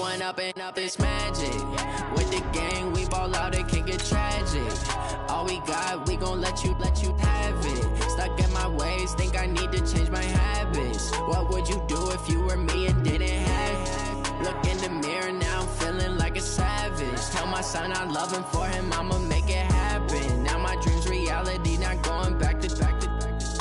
one up and up, it's magic. With the gang, we ball out, it can get tragic. All we got, we gon' let you have it. Stuck in my ways, think I need to change my habits. What would you do if you were me and didn't have it? Look in the mirror, now I'm feeling like a savage. Tell my son I love him, for him I'ma make it happen. Now my dream's reality, not going back to.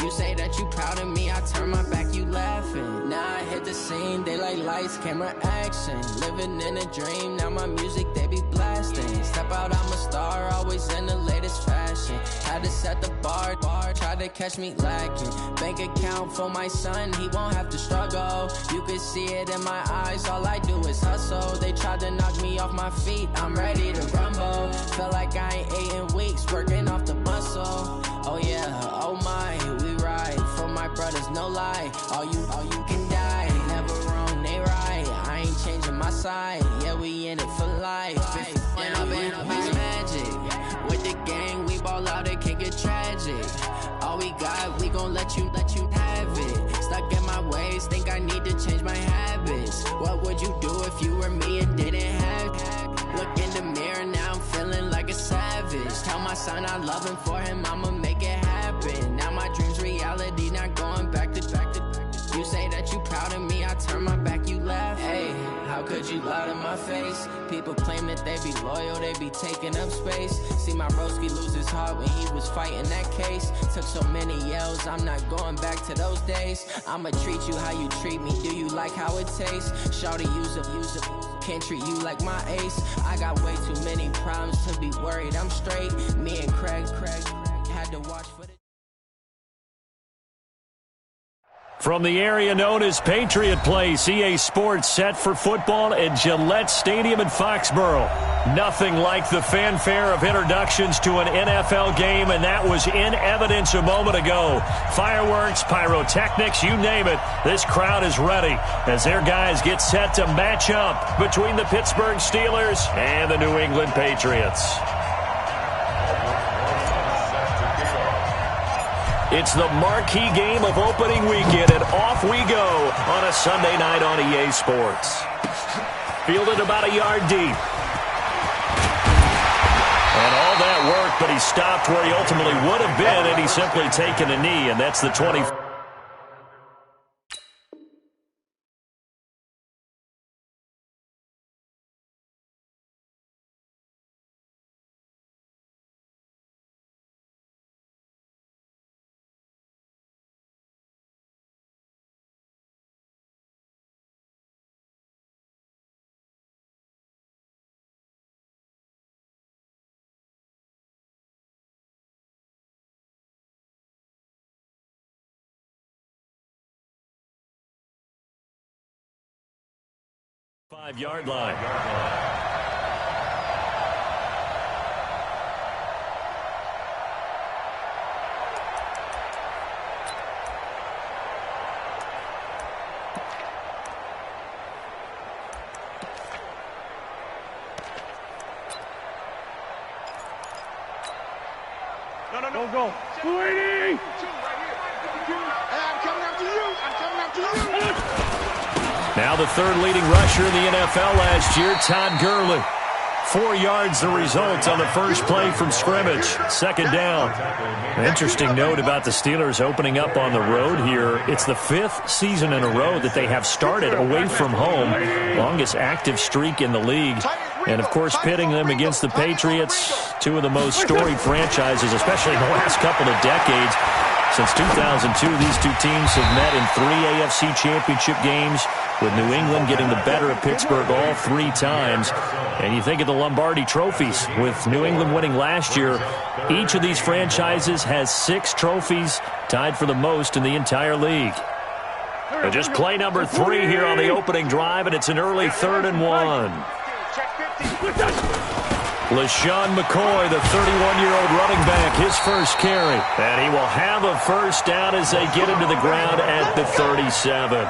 You say that you proud of me, I turn my back, you laughing. Now I hit the scene, they like lights, camera, action. Living in a dream, now my music, they be blasting. Step out, I'm a star, always in the latest fashion. Had to set the bar, try to catch me lacking. Bank account for my son, he won't have to struggle. You can see it in my eyes, all I do is hustle. They tried to knock me off my feet, I'm ready to rumble. Feel like I ain't ate in weeks, working off the muscle. Oh yeah, oh my, we ride for my brothers, no lie. All you can die, never wrong, they right. I ain't changing my side, yeah, we in it for life. When up and up is magic. With the gang, we ball out, it can get tragic. All we got, we gon' let you have it. Stuck in my ways, think I need to change my habits. What would you do if you were me and didn't have it? Look in the mirror, now I'm feeling like a savage. Tell my son I love him, for him I'ma make it happen. Now my dream's reality, not going back to. You say that you proud of me, I turn my back, you laugh. Hey, how could you lie to my face? People claim that they be loyal, they be taking up space. See my broski lose his heart when he was fighting that case. Took so many yells, I'm not going back to those days. I'ma treat you how you treat me, do you like how it tastes? Shawty, use it, can't treat you like my ace. I got way too many problems to be worried, I'm straight. Me and Craig had to watch for the... From the area known as Patriot Place, EA Sports set for football at Gillette Stadium in Foxborough. Nothing like the fanfare of introductions to an NFL game, and that was in evidence a moment ago. Fireworks, pyrotechnics, you name it. This crowd is ready as their guys get set to match up between the Pittsburgh Steelers and the New England Patriots. It's the marquee game of opening weekend, and off we go on a Sunday night on EA Sports. Fielded about a yard deep. And all that work, but he stopped where he ultimately would have been, and he's simply taken a knee, and that's the 20. Five-yard line. No, go. 280! I'm coming after you! Now the third leading rusher in the NFL last year, Todd Gurley. 4 yards the result on the first play from scrimmage. Second down. An interesting note about the Steelers opening up on the road here. It's the 5th season in a row that they have started away from home. Longest active streak in the league. And, of course, pitting them against the Patriots, two of the most storied franchises, especially in the last couple of decades. Since 2002, these two teams have met in 3 AFC championship games, with New England getting the better of Pittsburgh all 3 times. And you think of the Lombardi trophies, with New England winning last year. Each of these franchises has 6 trophies, tied for the most in the entire league. And just play number 3 here on the opening drive, and it's an early 3rd and 1. LaShawn McCoy, the 31-year-old running back, his first carry. And he will have a first down as they get into the ground at the 37.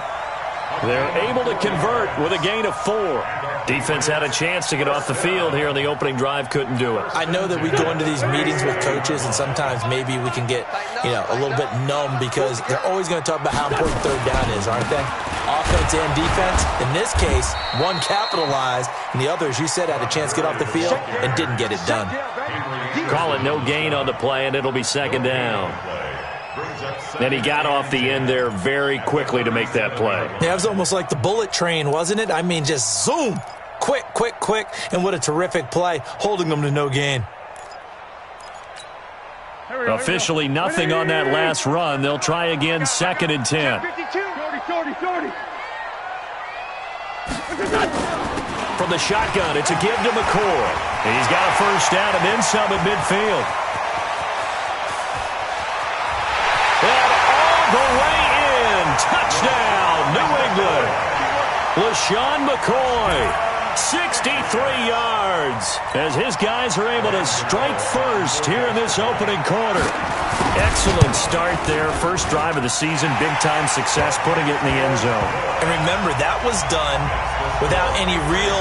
They're able to convert with a gain of 4. Defense had a chance to get off the field here on the opening drive, couldn't do it. I know that we go into these meetings with coaches, and sometimes maybe we can get, a little bit numb because they're always going to talk about how important 3rd down is, aren't they? offense and defense. In this case, one capitalized, and the other, as you said, had a chance to get off the field and didn't get it done. Call it no gain on the play, and it'll be second down. And he got off the end there very quickly to make that play. Yeah, it was almost like the bullet train, wasn't it? I mean, just zoom. Quick, quick, quick. And what a terrific play, holding them to no gain. Officially nothing on that last run. They'll try again, 2nd and 10. From the shotgun, it's a give to McCoy. He's got a first down and then some at midfield. And all the way in. Touchdown, New England. LaShawn McCoy. 63 yards as his guys are able to strike first here in this opening quarter. Excellent start there. First drive of the season. Big-time success putting it in the end zone. And remember, that was done without any real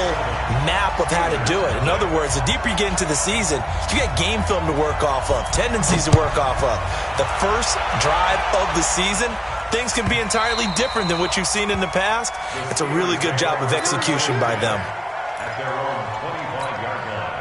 map of how to do it. In other words, the deeper you get into the season, you get game film to work off of, tendencies to work off of. The first drive of the season, things can be entirely different than what you've seen in the past. It's a really good job of execution by them. At their own 25-yard line.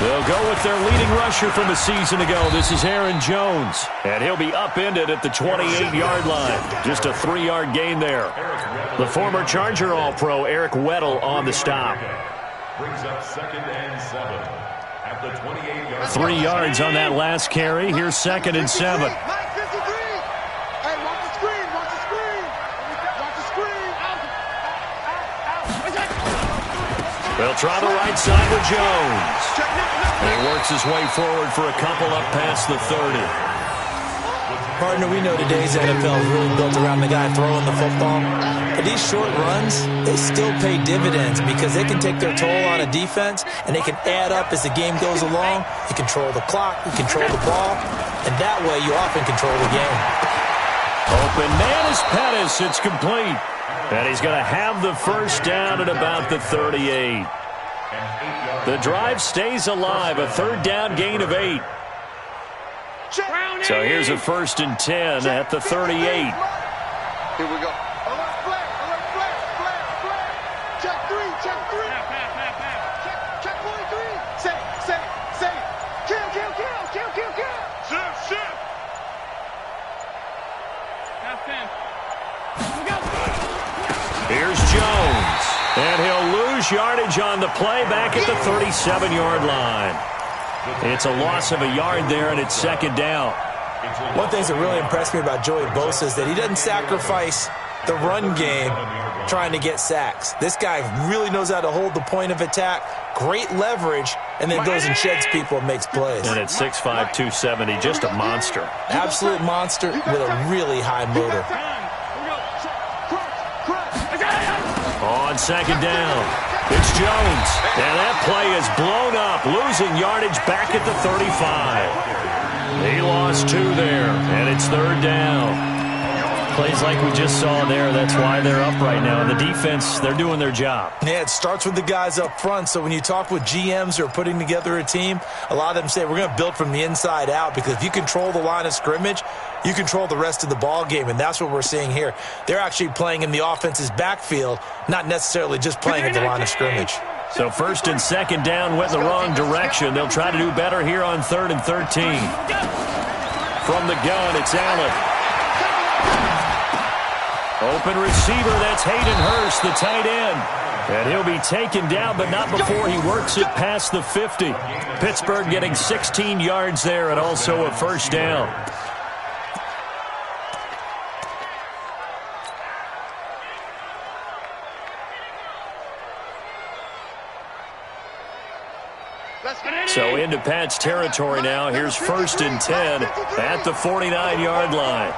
They'll go with their leading rusher from a season ago. This is Aaron Jones. And he'll be upended at the 28-yard line. Just a 3-yard gain there. The former Charger All-Pro Eric Weddle on the stop. Brings up 2nd and 7 at the 28-yard line. 3 yards on that last carry. Here's 2nd and 7. They'll try the right side with Jones. And he works his way forward for a couple up past the 30. Partner, we know today's NFL is really built around the guy throwing the football. But these short runs, they still pay dividends because they can take their toll on a defense, and they can add up as the game goes along. You control the clock, you control the ball, and that way you often control the game. Open man is Pettis. It's complete. And he's going to have the first down at about the 38. The drive stays alive. A 3rd down gain of 8. So here's a 1st and 10 at the 38. Here we go. Alert, flag, alert, flag, flag, flag. Check 3, check 3. Check 43. Say. Kill. Shift. Here's Jones. And he'll lose yardage on the play back at the 37-yard line. It's a loss of a yard there, and it's 2nd down. One thing that really impressed me about Joey Bosa is that he doesn't sacrifice the run game trying to get sacks. This guy really knows how to hold the point of attack, great leverage, and then goes and sheds people and makes plays. And at 6'5", 270, just a monster. Absolute monster with a really high motor. On 2nd down, it's Jones. And that play is blown up, losing yardage back at the 35. He lost 2 there, and it's 3rd down. Plays like we just saw there, that's why they're up right now. And the defense, they're doing their job. Yeah, it starts with the guys up front. So when you talk with GMs who are putting together a team, a lot of them say we're going to build from the inside out, because if you control the line of scrimmage, you control the rest of the ball game, and that's what we're seeing here. They're actually playing in the offense's backfield, not necessarily just playing at the line of scrimmage. So 1st and 2nd down went the wrong direction. They'll try to do better here on 3rd and 13. From the gun, it's Allen. Open receiver, that's Hayden Hurst, the tight end. And he'll be taken down, but not before he works it past the 50. Pittsburgh getting 16 yards there and also a first down. So into Pat's territory now. Here's 1st and 10 at the 49-yard line.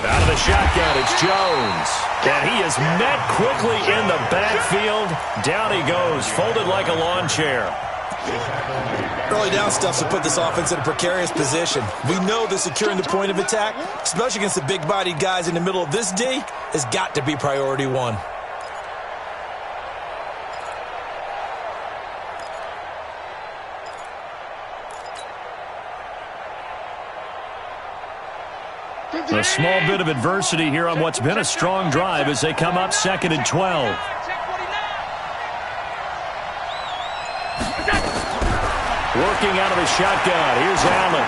Out of the shotgun, it's Jones. And he is met quickly in the backfield. Down he goes, folded like a lawn chair. Early down stuff's to put this offense in a precarious position. We know that securing the point of attack, especially against the big-bodied guys in the middle of this D, has got to be priority one. A small bit of adversity here on what's been a strong drive as they come up 2nd and 12. Working out of the shotgun. Here's Allen.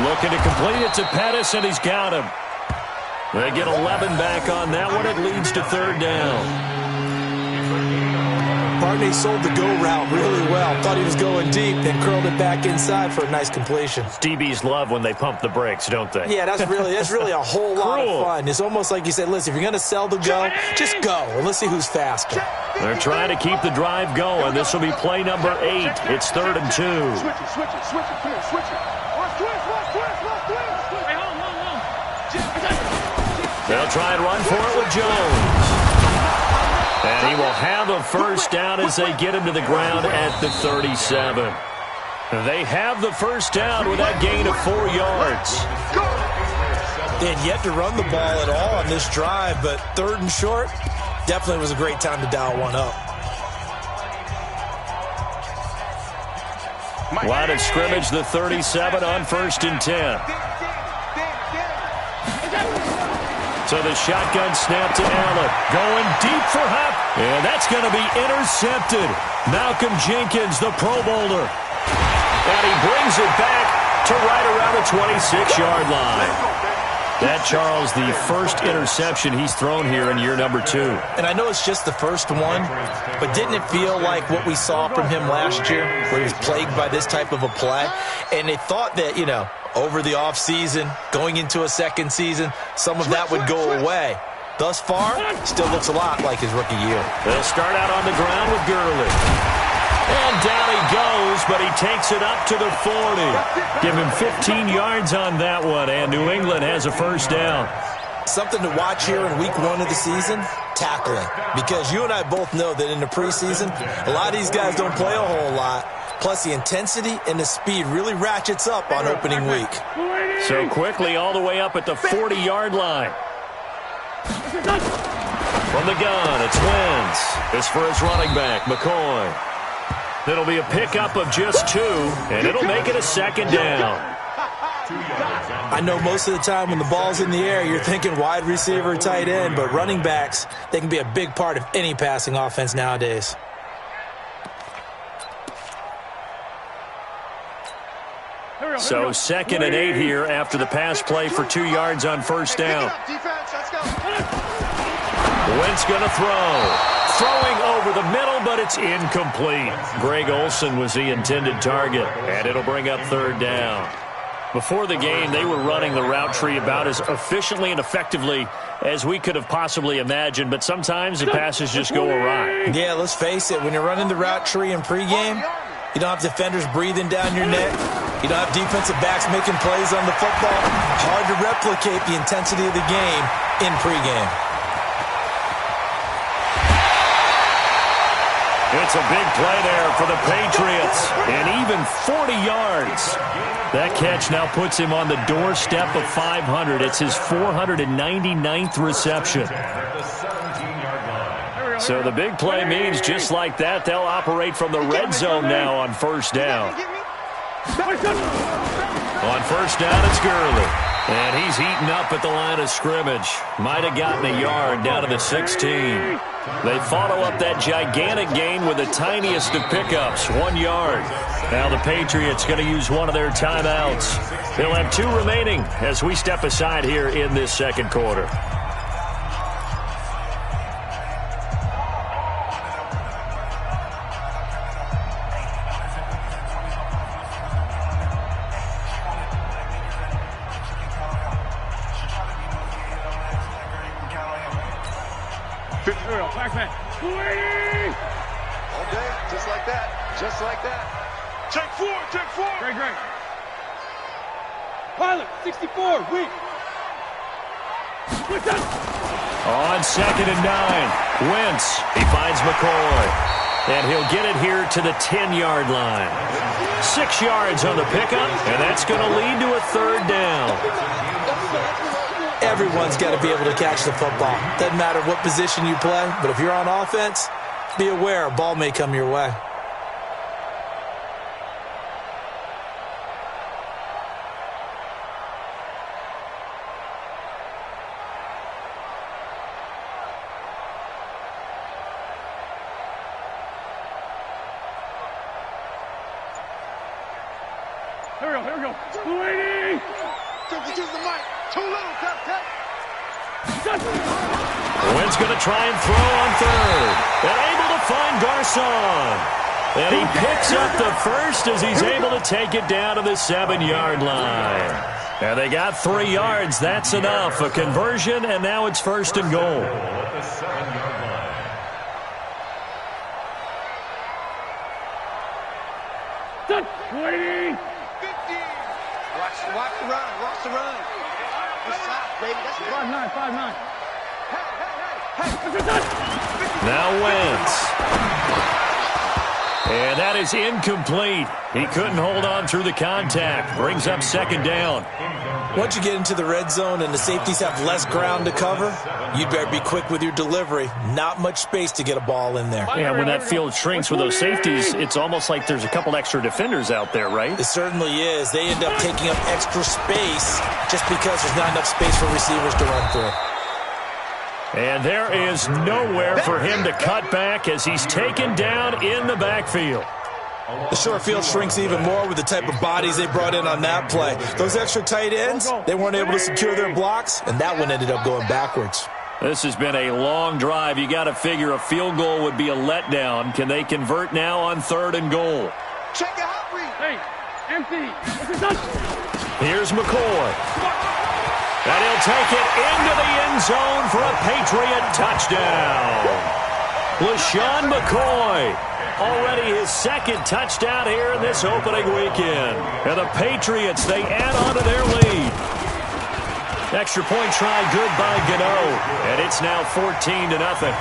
Looking to complete it to Pettis, and he's got him. They get 11 back on that one. It leads to 3rd down. Barney sold the go route really well. Thought he was going deep, then curled it back inside for a nice completion. DBs love when they pump the brakes, don't they? Yeah, that's really a whole lot of fun. It's almost like you said, listen, if you're going to sell the go, just go. And let's see who's faster. They're trying to keep the drive going. This will be play number 8. It's 3rd and 2. Switch it. Come here, switch it. Watch twist. Hey, hold. They'll try and run for it with Jones. And he will have a first down as they get him to the ground at the 37. They have the first down with that gain of 4 yards. They had yet to run the ball at all on this drive, but 3rd and short, definitely was a great time to dial one up. Line of scrimmage, the 37 on 1st and 10. So the shotgun snap to Allen. Going deep for Hupp. And that's going to be intercepted. Malcolm Jenkins, the Pro Bowler. And he brings it back to right around the 26-yard line. That, Charles, the first interception he's thrown here in year number 2. And I know it's just the first one, but didn't it feel like what we saw from him last year, where he was plagued by this type of a play? And they thought that, over the offseason, going into a second season, some of that would go away. Thus far, still looks a lot like his rookie year. They'll start out on the ground with Gurley. And down he goes, but he takes it up to the 40. Give him 15 yards on that one, and New England has a first down. Something to watch here in week 1 of the season, tackling. Because you and I both know that in the preseason, a lot of these guys don't play a whole lot. Plus, the intensity and the speed really ratchets up on opening week. So quickly all the way up at the 40-yard line. From the gun, it's Wentz. It's for his running back, McCoy. It'll be a pickup of just 2, and it'll make it a 2nd down. I know most of the time when the ball's in the air, you're thinking wide receiver, tight end, but running backs, they can be a big part of any passing offense nowadays. So 2nd and 8 here after the pass play for 2 yards on first down. Wentz going to throw. Throwing over the middle, but it's incomplete. Greg Olsen was the intended target, and it'll bring up 3rd down. Before the game, they were running the route tree about as efficiently and effectively as we could have possibly imagined, but sometimes the passes just go awry. Yeah, let's face it. When you're running the route tree in pregame, you don't have defenders breathing down your neck. You don't have defensive backs making plays on the football. Hard to replicate the intensity of the game in pregame. It's a big play there for the Patriots, and even 40 yards. That catch now puts him on the doorstep of 500. It's his 499th reception. So the big play means just like that, they'll operate from the red zone now on first down. On first down, it's Gurley. And he's heating up at the line of scrimmage. Might have gotten a yard down to the 16. They follow up that gigantic gain with the tiniest of pickups, 1 yard. Now the Patriots going to use one of their timeouts. They'll have 2 remaining as we step aside here in this second quarter. Okay, just like that. Just like that. Check 4, check 4. Great. Pilot, 64, weak. On 2nd and 9, Wentz. He finds McCoy. And he'll get it here to the 10-yard line. 6 yards on the pickup, and that's going to lead to a third down. Everyone's got to be able to catch the football. Doesn't matter what position you play, but if you're on offense, be aware a ball may come your way. Here we go. 280. Use the mic. Too little, Tap. Wynn's going to try and throw on third. And able to find Garcon. And he picks up the first as he's able to take it down to the 7-yard line. And they got 3 yards. That's enough. A conversion, and now it's first and goal. At the 7-yard line. Waiting. 50. Watch the run. This side, baby. That's 5-9. Hey. Now Wentz. And that is incomplete. He couldn't hold on through the contact. Brings up second down. Once you get into the red zone and the safeties have less ground to cover, you'd better be quick with your delivery. Not much space to get a ball in there. Yeah, when that field shrinks with those safeties, it's almost like there's a couple extra defenders out there, right? It certainly is. They end up taking up extra space just because there's not enough space for receivers to run through. And there is nowhere for him to cut back as he's taken down in the backfield. The short field shrinks even more with the type of bodies they brought in on that play. Those extra tight ends, they weren't able to secure their blocks, and that one ended up going backwards. This has been a long drive. You got to figure a field goal would be a letdown. Can they convert now on 3rd and goal? Check it out, Reed. Hey, empty. Here's McCoy. And he'll take it into the end zone for a Patriot touchdown. LaShawn McCoy, already his 2nd touchdown here in this opening weekend. And the Patriots, they add on to their lead. Extra point try good by Gano. And it's now 14-0.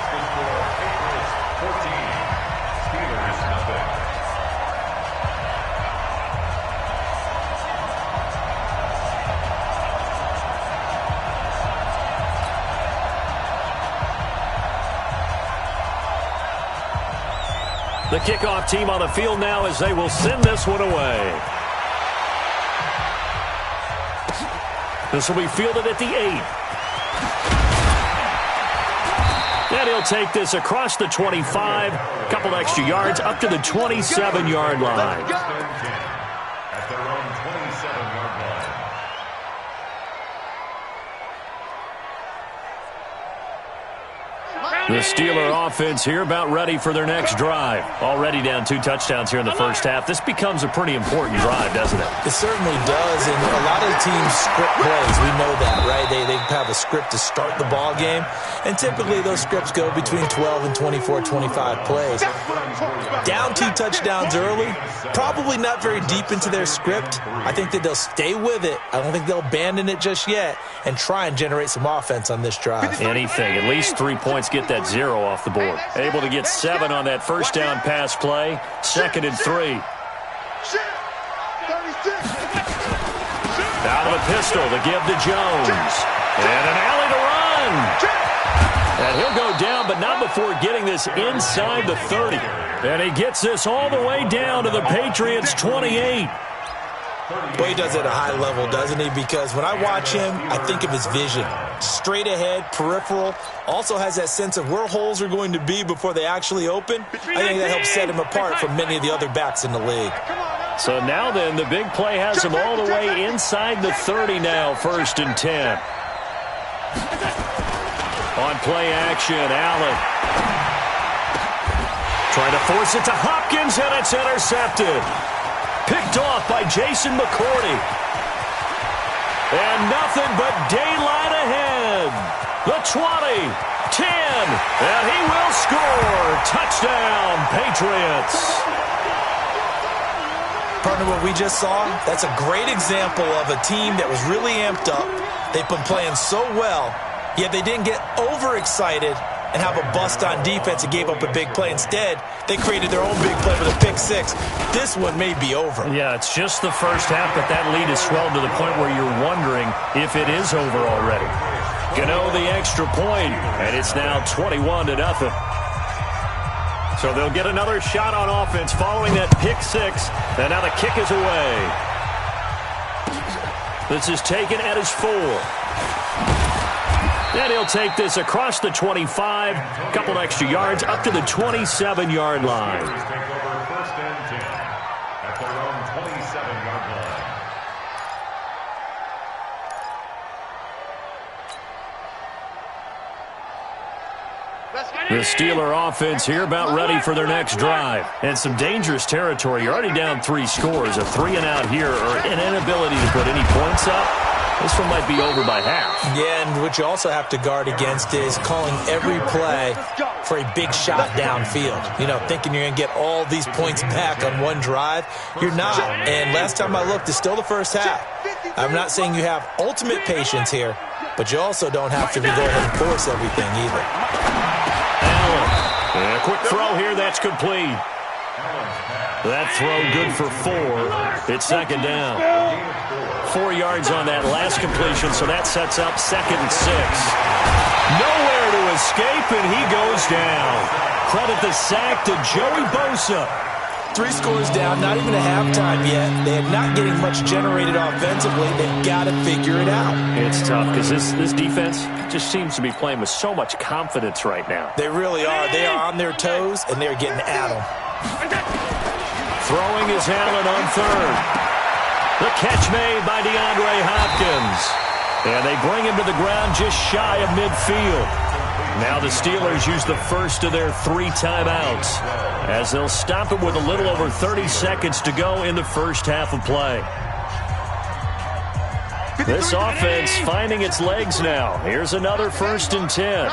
The kickoff team on the field now as they will send this one away. This will be fielded at the 8. And he'll take this across the 25, a couple extra yards up to the 27-yard line. At their own 27-yard line. The Steeler offense here about ready for their next drive. Already down 2 touchdowns here in the first half. This becomes a pretty important drive, doesn't it? It certainly does, and a lot of the teams script plays. We know that, right? They have a script to start the ball game, and typically those scripts go between 12 and 24, 25 plays. Down 2 touchdowns early, probably not very deep into their script. I think that they'll stay with it. I don't think they'll abandon it just yet and try and generate some offense on this drive. Anything. At least 3 points get that 0 off the board. Able to get 7 on that first down pass play. 2nd and 3. Out of a pistol to give to Jones. And an alley to run. And he'll go down, but not before getting this inside the 30. And he gets this all the way down to the Patriots' 28. Well, he does it at a high level, doesn't he? Because when I watch him, I think of his vision. Straight ahead, peripheral. Also has that sense of where holes are going to be before they actually open. I think that helps set him apart from many of the other backs in the league. So now then, the big play has him all the way inside the 30 now, 1st and 10. On play action, Allen. Trying to force it to Hopkins, and it's intercepted. Picked off by Jason McCourty. And nothing but daylight ahead. The 20, 10, and he will score. Touchdown, Patriots. Partner, what we just saw, that's a great example of a team that was really amped up. They've been playing so well, yet they didn't get overexcited and have a bust on defense and gave up a big play. Instead, they created their own big play with a pick six. This one may be over. Yeah, it's just the first half, but that lead has swelled to the point where you're wondering if it is over already. Gano the extra point, and it's now 21-0. So they'll get another shot on offense following that pick six, and now the kick is away. This is taken at his 4. And he'll take this across the 25, a couple extra yards, up to the 27-yard line. Take over 1st and 10 at their own 27-yard line. The Steeler offense here about ready for their next drive. And some dangerous territory. You're already down 3 scores. A 3-and-out here or an inability to put any points up. This one might be over by half. Yeah, and what you also have to guard against is calling every play for a big shot downfield. You know, thinking you're going to get all these points back on one drive. You're not. And last time I looked, it's still the first half. I'm not saying you have ultimate patience here, but you also don't have to go ahead and force everything either. Allen. And a quick throw here. That's complete. That throw good for 4. It's 2nd down. 4 yards on that last completion, so that sets up 2nd and 6. Nowhere to escape, and he goes down. Credit the sack to Joey Bosa. 3 scores down, not even a halftime yet. They're not getting much generated offensively. They've got to figure it out. It's tough because this defense just seems to be playing with so much confidence right now. They really are. They are on their toes, and they're getting at them. Throwing is Allen on 3rd. The catch made by DeAndre Hopkins. And they bring him to the ground just shy of midfield. Now the Steelers use the first of their 3 timeouts as they'll stop it with a little over 30 seconds to go in the first half of play. This offense finding its legs now. Here's another 1st and 10.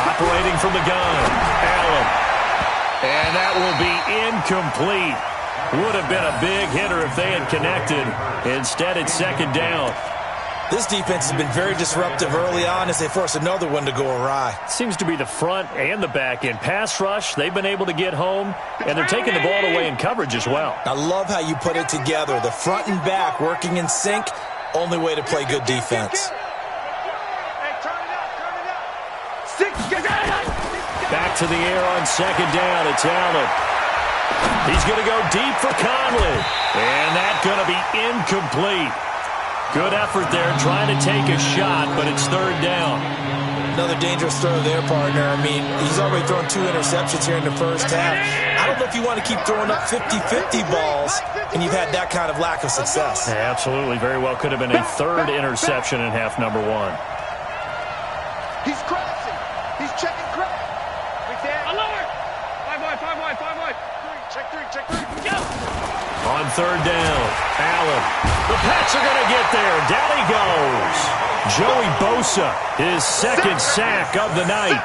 Operating from the gun, Allen. And that will be incomplete. Would have been a big hitter if they had connected. Instead, it's 2nd down. This defense has been very disruptive early on as they force another one to go awry. Seems to be the front and the back end. Pass rush, they've been able to get home, and they're taking the ball away in coverage as well. I love how you put it together. The front and back working in sync, only way to play good defense. Back to the air on 2nd down. It's Allen. He's going to go deep for Conley. And that's going to be incomplete. Good effort there trying to take a shot, but it's 3rd down. Another dangerous throw there, partner. I mean, he's already thrown 2 interceptions here in the first half. I don't know if you want to keep throwing up 50-50 balls, and you've had that kind of lack of success. Yeah, absolutely. Very well could have been a 3rd interception in half number 1. He's crossing. He's checking crack. Right there. Alert! 5 wide. Check 3. Go! On 3rd down, Allen. The Pats are going to get there. Down he goes. Joey Bosa, his 2nd sack of the night.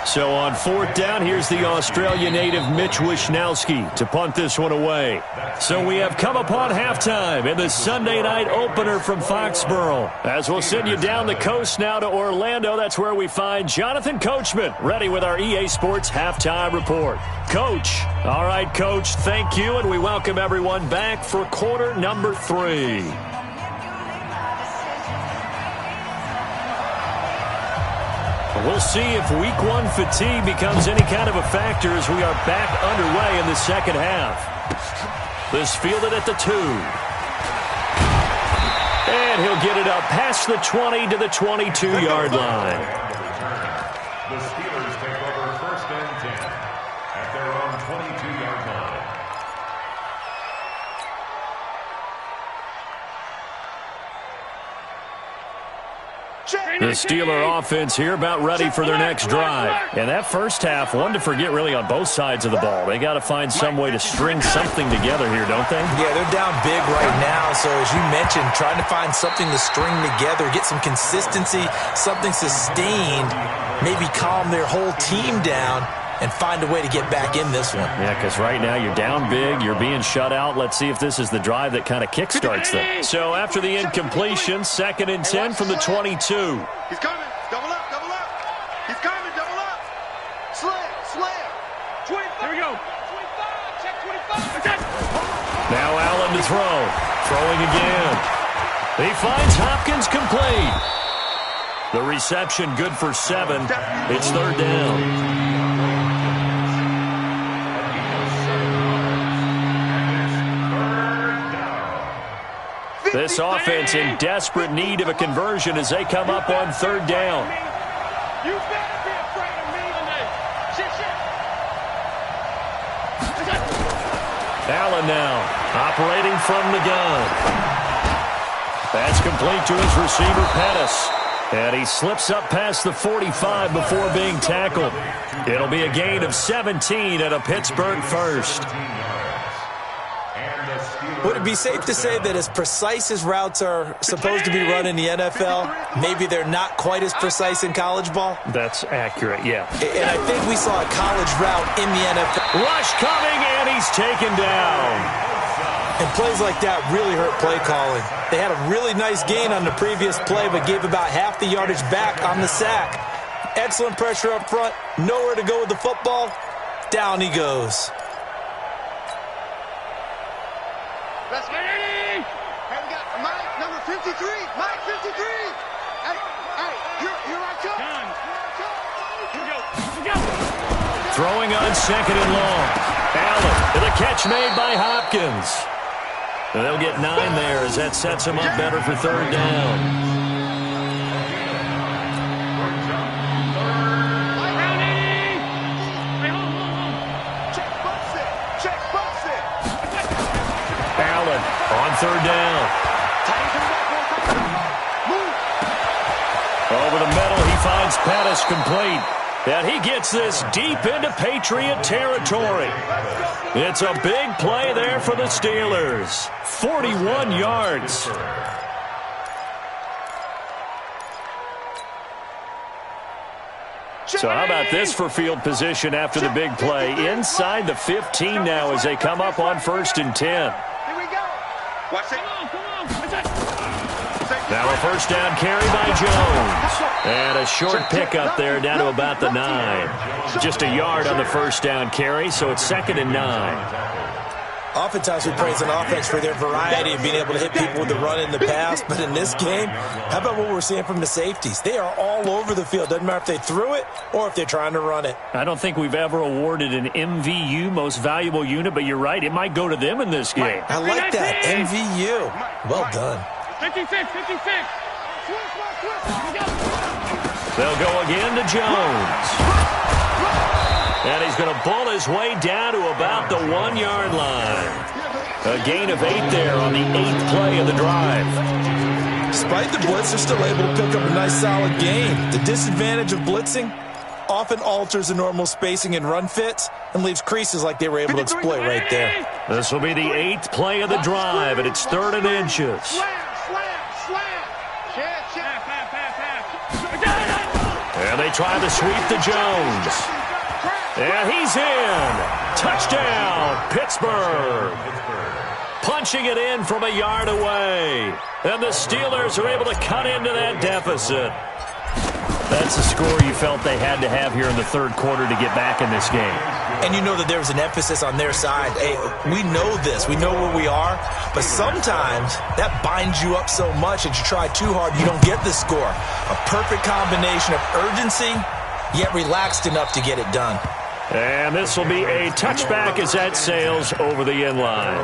So on 4th down, here's the Australia native Mitch Wishnowsky to punt this one away. So we have come upon halftime in the Sunday night opener from Foxborough. As we'll send you down the coast now to Orlando, that's where we find Jonathan Coachman ready with our EA Sports halftime report. Coach. All right, Coach, thank you, and we welcome everyone back for quarter number 3. We'll see if week 1 fatigue becomes any kind of a factor as we are back underway in the second half. This fielded at the 2. And he'll get it up past the 20 to the 22-yard line. The Steelers take over 1st and 10 at their own 22-yard line. The Steeler offense here about ready for their next drive. And that first half, one to forget really on both sides of the ball. They got to find some way to string something together here, don't they? Yeah, they're down big right now. So as you mentioned, trying to find something to string together, get some consistency, something sustained, maybe calm their whole team down and find a way to get back in this one. Yeah, because right now you're down big, you're being shut out. Let's see if this is the drive that kind of kickstarts them. So after the incompletion, 2nd and 10 from the 22. He's coming. Double up, double up. He's coming, double up. Slam. 25. Here we go. 25. Check 25. Now Allen to throw. Throwing again. He finds Hopkins complete. The reception good for 7. It's 3rd down. This offense in desperate need of a conversion as they come up on 3rd down. You better be afraid of me today. Allen now operating from the gun. That's complete to his receiver, Pettis. And he slips up past the 45 before being tackled. It'll be a gain of 17 and a Pittsburgh first. Would it be safe to say that as precise as routes are supposed to be run in the NFL, maybe they're not quite as precise in college ball? That's accurate, yeah. And I think we saw a college route in the NFL. Rush coming, and he's taken down. And plays like that really hurt play calling. They had a really nice gain on the previous play, but gave about half the yardage back on the sack. Excellent pressure up front. Nowhere to go with the football. Down he goes. Let's get it. Hey, we got Mike, number 53. Mike, 53. Hey, here I come. Here we go. Throwing on 2nd and long. Allen, and the catch made by Hopkins. And they'll get 9 there as that sets them up better for 3rd down. Allen on 3rd down. Over the middle, he finds Pettis complete. And he gets this deep into Patriot territory. It's a big play there for the Steelers. 41 yards. So how about this for field position after the big play? Inside the 15 now as they come up on 1st and 10. Here we go. Watch it. Now a 1st down carry by Jones. And a short pickup there down to about the 9. Just a yard on the 1st down carry, so it's 2nd and 9. Oftentimes we praise an offense for their variety of being able to hit people with the run in the pass, but in this game, how about what we're seeing from the safeties? They are all over the field. Doesn't matter if they threw it or if they're trying to run it. I don't think we've ever awarded an MVU, most valuable unit, but you're right, it might go to them in this game. I like that, MVU. Well done. 56. They'll go again to Jones. And he's going to bull his way down to about the 1-yard line. A gain of 8 there on the 8th play of the drive. Despite the blitz, they're still able to pick up a nice solid gain. The disadvantage of blitzing often alters the normal spacing and run fits and leaves creases like they were able to exploit right there. This will be the 8th play of the drive, and it's 3rd and inches. And they try to sweep to Jones. And he's in. Touchdown, Pittsburgh. Punching it in from a yard away. And the Steelers are able to cut into that deficit. That's the score you felt they had to have here in the 3rd quarter to get back in this game. And you know that there was an emphasis on their side. Hey, we know this. We know where we are. But sometimes that binds you up so much that you try too hard, you don't get the score. A perfect combination of urgency, yet relaxed enough to get it done. And this will be a touchback as that sails over the end line.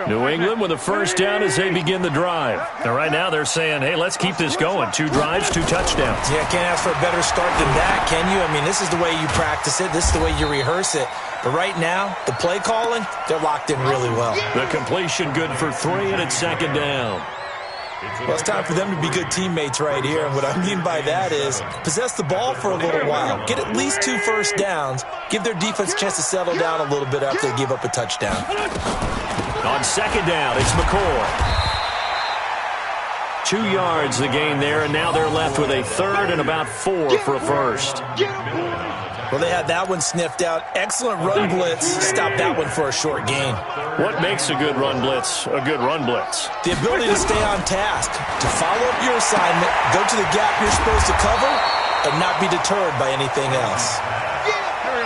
New England with a 1st down as they begin the drive. And right now they're saying, hey, let's keep this going. 2 drives, 2 touchdowns. Yeah, can't ask for a better start than that, can you? I mean, this is the way you practice it. This is the way you rehearse it. But right now, the play calling, they're locked in really well. The completion good for 3, and it's 2nd down. Well, it's time for them to be good teammates right here. And what I mean by that is possess the ball for a little while. Get at least 2 first downs. Give their defense a chance to settle down a little bit after they give up a touchdown. On 2nd down, it's McCoy. 2 yards the gain there, and now they're left with a third and about 4 for a first. Well, they had that one sniffed out. Excellent run blitz. Stop that one for a short gain. What makes a good run blitz a good run blitz? The ability to stay on task, to follow up your assignment, go to the gap you're supposed to cover, and not be deterred by anything else.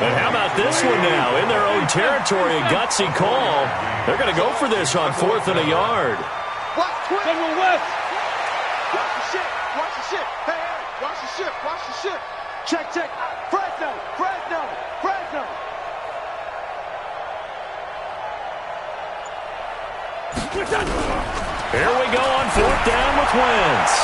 And how about this one now? In their own territory, a gutsy call. They're going to go for this on 4th and a yard. Watch the ship. Watch the ship. Hey, watch the ship. Watch the ship. Check. Fresno. Here we go on 4th down with Wentz.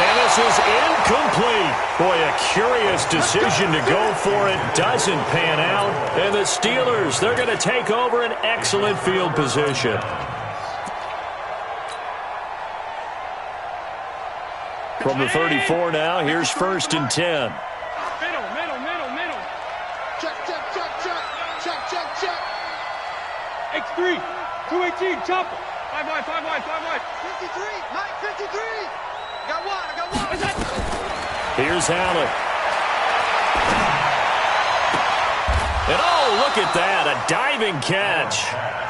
And this is incomplete. Boy, a curious decision to go for it. Doesn't pan out. And the Steelers, they're going to take over an excellent field position. From the 34 now, here's 1st and 10. Middle. Check. X3. 218. Chopper. 5 wide. 53. Mike, 53. I got one. Here's Allen. And oh, look at that, a diving catch.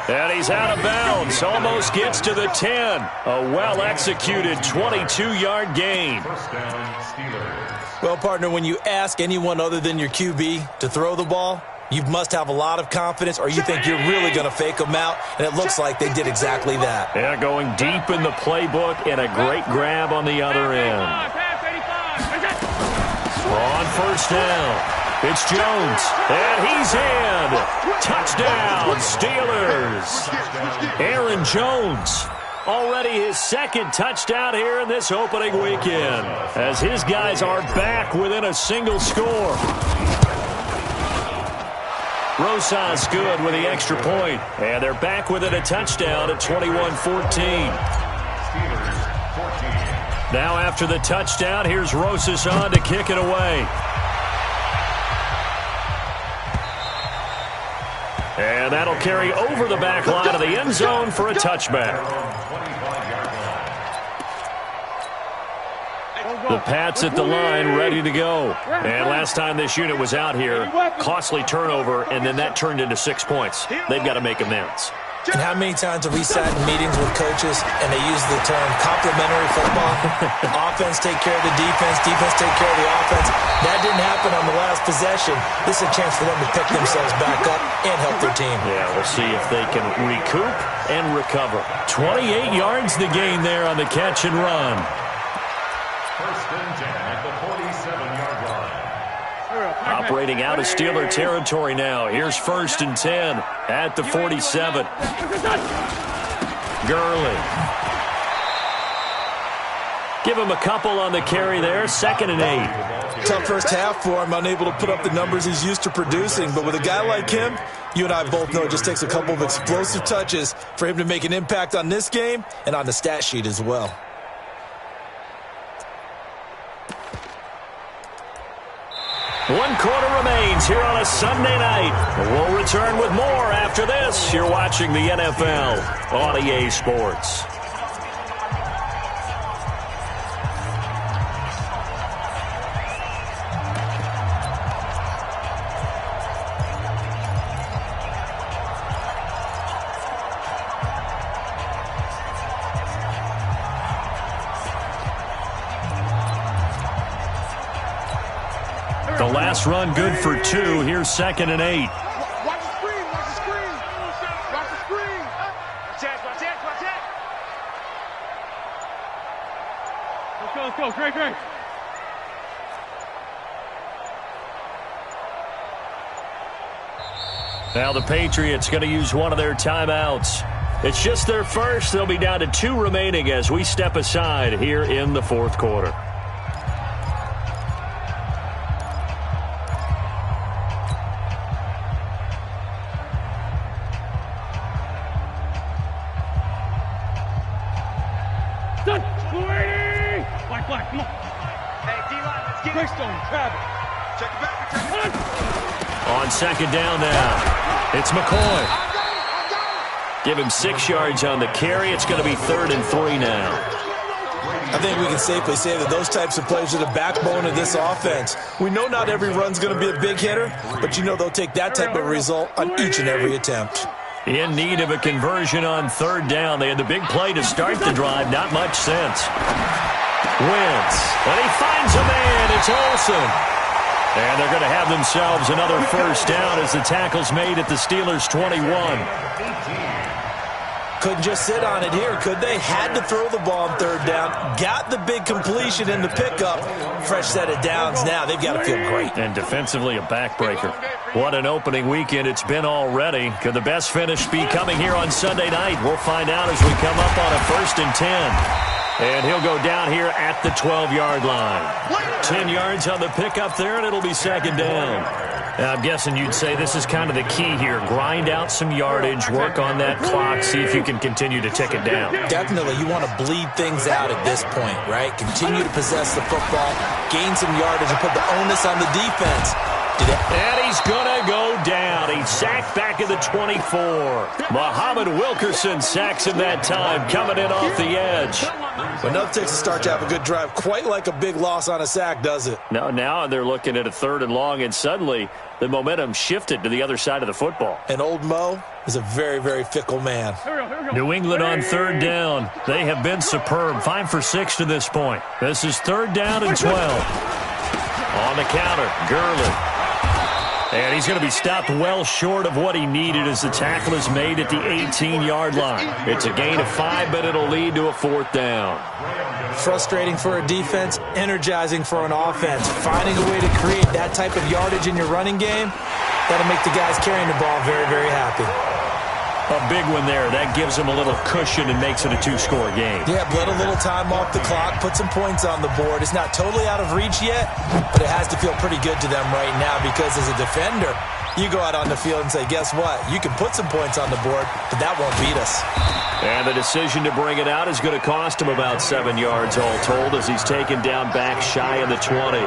And he's out of bounds, almost gets to the 10. A well-executed 22-yard gain. First down, Steelers. Well, partner, when you ask anyone other than your QB to throw the ball, you must have a lot of confidence, or you think you're really going to fake them out, and it looks like they did exactly that. Yeah, going deep in the playbook and a great grab on the other end. On 1st down. It's Jones, and he's in. Touchdown, Steelers. Aaron Jones, already his 2nd touchdown here in this opening weekend, as his guys are back within a single score. Rosas good with the extra point, and they're back within a touchdown at 21-14. Now after the touchdown, here's Rosas on to kick it away. And that'll carry over the back line of the end zone for a touchback. The Pats at the line, ready to go. And last time this unit was out here, costly turnover, and then that turned into 6 points. They've got to make amends. And how many times have we sat in meetings with coaches and they use the term complementary football? Offense take care of the defense, defense take care of the offense. That didn't happen on the last possession. This is a chance for them to pick themselves back up and help their team. Yeah, we'll see if they can recoup and recover. 28 yards the gain there on the catch and run. 1st and 10 at the 47-yard line. Operating out of Steeler territory now. Here's 1st and 10 at the 47. Gurley. Give him a couple on the carry there. 2nd and 8. Tough first half for him, unable to put up the numbers he's used to producing. But with a guy like him, you and I both know it just takes a couple of explosive touches for him to make an impact on this game and on the stat sheet as well. One quarter remains here on a Sunday night. We'll return with more after this. You're watching the NFL on EA Sports. The last run good for 2. Here's 2nd and 8. Watch the screen. Watch the screen. Watch the screen. Watch it. Let's go. Great. Now the Patriots going to use one of their timeouts. It's just their first. They'll be down to 2 remaining as we step aside here in the 4th quarter. Black, come on. Hey, D-line, let's get Greystone, Travis. Check it back. On 2nd down now, it's McCoy. Give him 6 yards on the carry. It's going to be 3rd and 3 now. I think we can safely say that those types of plays are the backbone of this offense. We know not every run's going to be a big hitter, but you know they'll take that type of result on each and every attempt. In need of a conversion on third down. They had the big play to start the drive. Not much sense. Wentz, and he finds a man. It's Olsen. And they're going to have themselves another first down as the tackle's made at the Steelers' 21. Couldn't just sit on it here, could they? Had to throw the ball on third down. Got the big completion in the pickup. Fresh set of downs now. They've got to feel great. And defensively, a backbreaker. What an opening weekend it's been already. Could the best finish be coming here on Sunday night? We'll find out as we come up on a 1st and 10. And he'll go down here at the 12-yard line. 10 yards on the pickup there, and it'll be 2nd down. I'm guessing you'd say this is kind of the key here. Grind out some yardage, work on that clock, see if you can continue to tick it down. Definitely. You want to bleed things out at this point, right? Continue to possess the football, gain some yardage, and put the onus on the defense. And he's going to go down. He's sacked back at the 24. Muhammad Wilkerson sacks him that time, coming in off the edge. But nothing takes a start to have a good drive. Quite like a big loss on a sack, does it? No, now they're looking at a 3rd and long, and suddenly the momentum shifted to the other side of the football. And old Mo is a very, very fickle man. New England on 3rd down. They have been superb. 5 for 6 to this point. This is 3rd down and 12. On the counter, Gurley. And he's going to be stopped well short of what he needed as the tackle is made at the 18-yard line. It's a gain of 5, but it'll lead to a 4th down. Frustrating for a defense, energizing for an offense. Finding a way to create that type of yardage in your running game, that'll make the guys carrying the ball very, very happy. A big one there. That gives them a little cushion and makes it a 2-score game. Yeah, let a little time off the clock, put some points on the board. It's not totally out of reach yet, but it has to feel pretty good to them right now because as a defender, you go out on the field and say, guess what? You can put some points on the board, but that won't beat us. And the decision to bring it out is going to cost him about 7 yards all told as he's taken down back shy of the 20.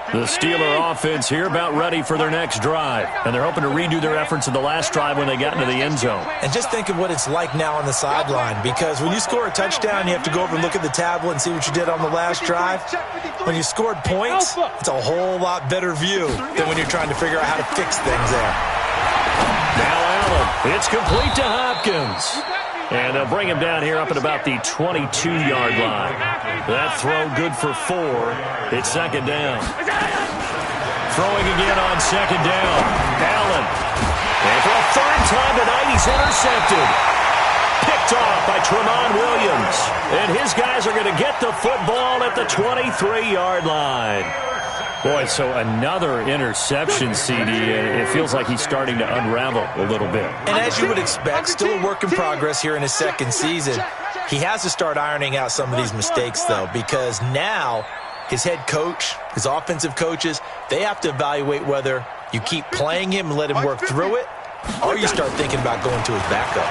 The Steeler offense here about ready for their next drive. And they're hoping to redo their efforts in the last drive when they got into the end zone. And just think of what it's like now on the sideline, because when you score a touchdown, you have to go over and look at the tablet and see what you did on the last drive. When you scored points, it's a whole lot better view than when you're trying to figure out how to fix things there. Now Allen, it's complete to Hopkins. And they'll bring him down here up at about the 22-yard line. That throw good for 4. It's 2nd down. Throwing again on 2nd down. Allen. And for a 3rd time tonight, he's intercepted. Picked off by Tramon Williams. And his guys are going to get the football at the 23-yard line. Boy, so another interception, CD, and it feels like he's starting to unravel a little bit. And as you would expect, still a work in progress here in his 2nd season. He has to start ironing out some of these mistakes, though, because now his head coach, his offensive coaches, they have to evaluate whether you keep playing him and let him work through it, or you start thinking about going to his backup.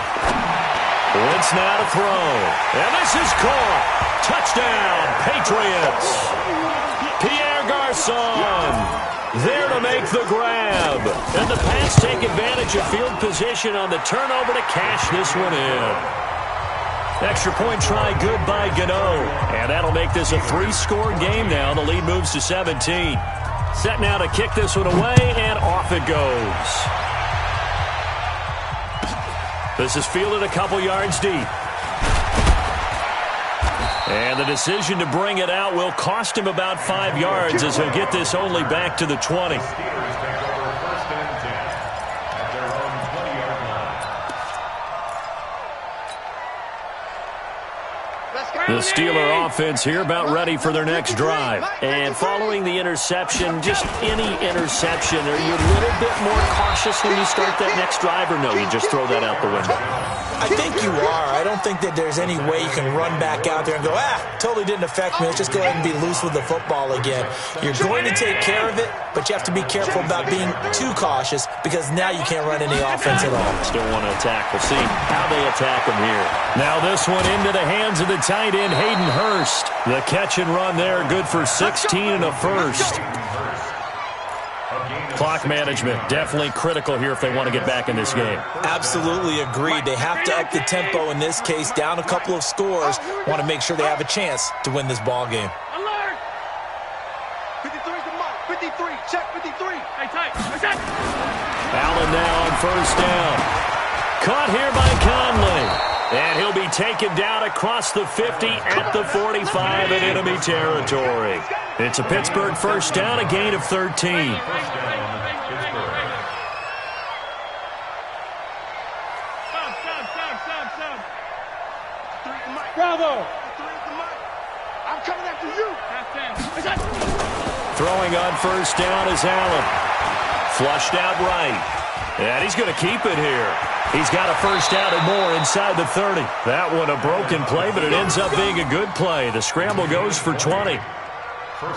Wentz now to throw. And this is caught. Touchdown, Patriots. Pierre Garçon there to make the grab. And the Pats take advantage of field position on the turnover to cash this one in. Extra point try good by Gano. And that'll make this a 3-score game now. The lead moves to 17. Set now to kick this one away, and off it goes. This is fielded a couple yards deep. And the decision to bring it out will cost him about 5 yards as he'll get this only back to the 20. The Steeler offense here about ready for their next drive. And following the interception, just any interception, are you a little bit more cautious when you start that next drive, or no, you just throw that out the window? I think you are. I don't think that there's any way you can run back out there and go, totally didn't affect me. Let's just go ahead and be loose with the football again. You're going to take care of it, but you have to be careful about being too cautious because now you can't run any offense at all. Still want to attack. We'll see how they attack him here. Now this one into the hands of the tight end, Hayden Hurst. The catch and run there, good for 16 and a first. Clock management, definitely critical here if they want to get back in this game. Absolutely agreed. They have to up the tempo in this case, down a couple of scores. Want to make sure they have a chance to win this ball game. Alert! 53's the mark. 53. Check 53. Hey, tight. Allen now on first down. Caught here by Conley. And he'll be taken down across the 50 at the 45 in enemy territory. It's a Pittsburgh first down, a gain of 13. Bravo! I'm coming after you! Throwing on first down is Allen. Flushed out right. And he's going to keep it here. He's got a first down and more inside the 30. That one a broken play, but it ends up being a good play. The scramble goes for 20.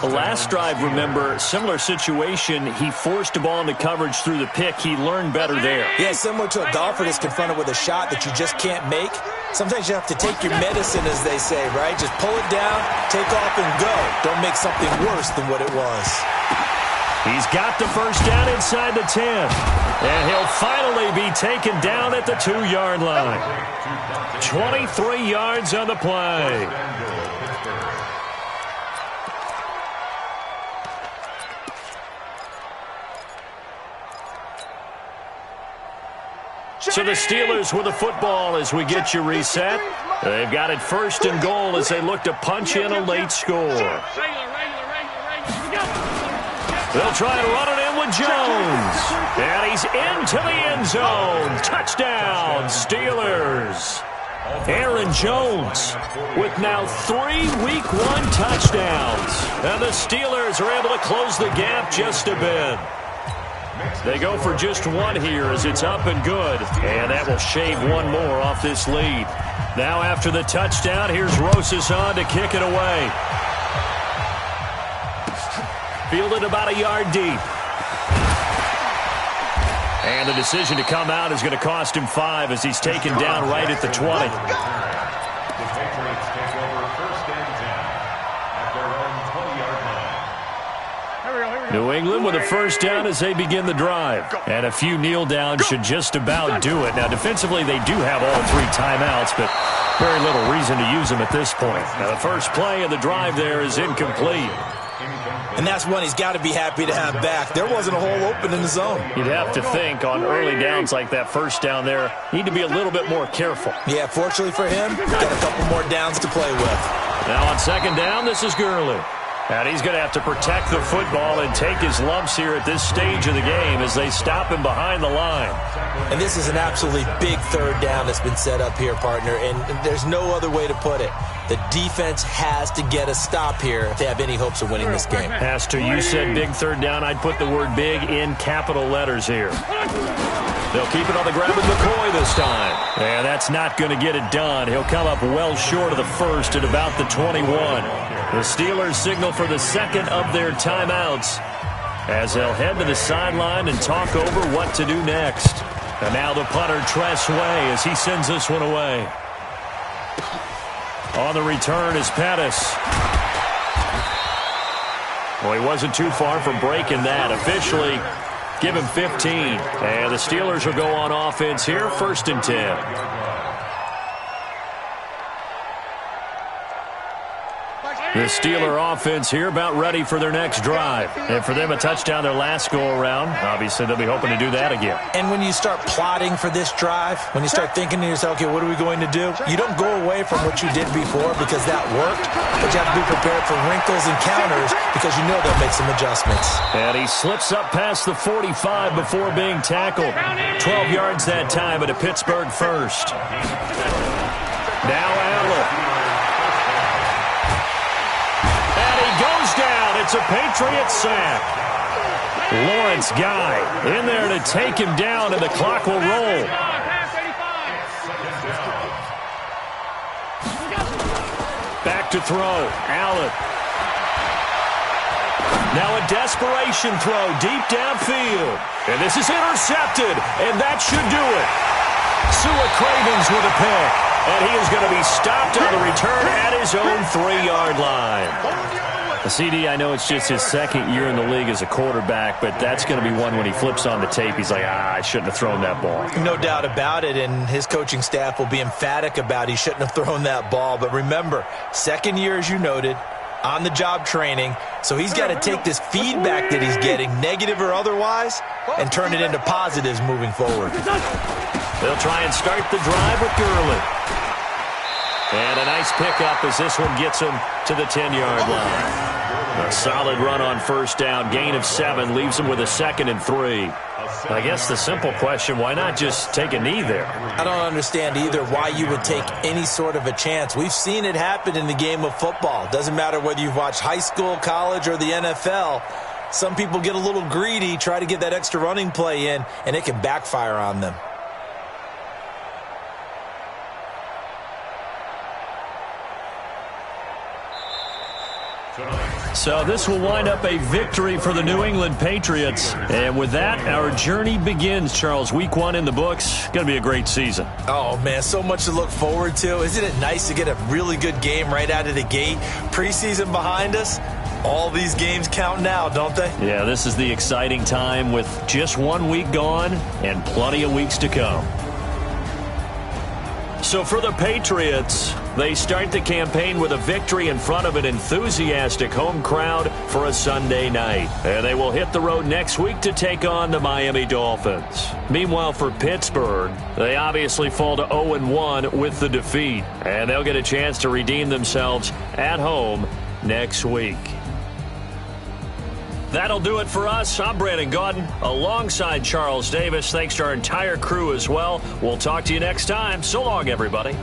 The last drive, remember, similar situation. He forced the ball into coverage through the pick. He learned better there. Yeah, similar to a golfer that's confronted with a shot that you just can't make. Sometimes you have to take your medicine, as they say, right? Just pull it down, take off, and go. Don't make something worse than what it was. He's got the first down inside the 10. And he'll finally be taken down at the 2-yard line. 23 yards on the play. So the Steelers with the football as we get you reset. They've got it first and goal as they look to punch in a late score. They'll try and run it in with Jones. And he's into the end zone. Touchdown, Steelers. Aaron Jones with now 3 Week 1 touchdowns. And the Steelers are able to close the gap just a bit. They go for just one here as it's up and good. And that will shave one more off this lead. Now after the touchdown, here's Rosas on to kick it away. Fielded about a yard deep. And the decision to come out is going to cost him 5 as he's taken down right at the 20. The Patriots take over first and 10 at their own 20-yard line. New England with a first down as they begin the drive. And a few kneel downs should just about do it. Now, defensively, they do have all 3 timeouts, but very little reason to use them at this point. Now, the first play of the drive there is incomplete. And that's one he's got to be happy to have back. There wasn't a hole open in the zone. You'd have to think on early downs like that first down there, need to be a little bit more careful. Yeah, fortunately for him, got a couple more downs to play with. Now on second down, this is Gurley. And he's going to have to protect the football and take his lumps here at this stage of the game as they stop him behind the line. And this is an absolutely big third down that's been set up here, partner, and there's no other way to put it. The defense has to get a stop here if they have any hopes of winning this game. Has to. You said big third down. I'd put the word big in capital letters here. They'll keep it on the ground with McCoy this time. And that's not going to get it done. He'll come up well short of the first at about the 21. The Steelers signal for the second of their timeouts as they'll head to the sideline and talk over what to do next. And now the punter, Tress Way, as he sends this one away. On the return is Pettis. Well, he wasn't too far from breaking that. Officially, give him 15. And the Steelers will go on offense here, first and 10. The Steeler offense here about ready for their next drive. And for them, a touchdown their last go-around. Obviously, they'll be hoping to do that again. And when you start plotting for this drive, when you start thinking to yourself, okay, what are we going to do? You don't go away from what you did before because that worked, but you have to be prepared for wrinkles and counters because you know they'll make some adjustments. And he slips up past the 45 before being tackled. 12 yards that time at a Pittsburgh first. Now Allen. It's a Patriots sack. Lawrence Guy in there to take him down, and the clock will roll. back to throw. Allen. Now a desperation throw deep downfield. And this is intercepted, and that should do it. Sua Cravens with a pick, and he is going to be stopped on the return at his own 3-yard line. CD, I know it's just his second year in the league as a quarterback, but that's going to be one when he flips on the tape. He's like, I shouldn't have thrown that ball. No doubt about it, and his coaching staff will be emphatic about he shouldn't have thrown that ball. But remember, second year, as you noted, on-the-job training, so he's got to take this feedback that he's getting, negative or otherwise, and turn it into positives moving forward. They'll try and start the drive with Gurley. And a nice pickup as this one gets him to the 10-yard line. A solid run on first down, gain of 7, leaves him with a 2nd and 3. I guess the simple question, why not just take a knee there? I don't understand either why you would take any sort of a chance. We've seen it happen in the game of football. Doesn't matter whether you've watched high school, college, or the NFL. Some people get a little greedy, try to get that extra running play in, and it can backfire on them. So this will wind up a victory for the New England Patriots. And with that, our journey begins, Charles. Week 1 in the books. Going to be a great season. Oh, man, so much to look forward to. Isn't it nice to get a really good game right out of the gate? Preseason behind us. All these games count now, don't they? Yeah, this is the exciting time with just 1 week gone and plenty of weeks to come. So for the Patriots, they start the campaign with a victory in front of an enthusiastic home crowd for a Sunday night. And they will hit the road next week to take on the Miami Dolphins. Meanwhile, for Pittsburgh, they obviously fall to 0-1 with the defeat. And they'll get a chance to redeem themselves at home next week. That'll do it for us. I'm Brandon Gaudin alongside Charles Davis. Thanks to our entire crew as well. We'll talk to you next time. So long, everybody.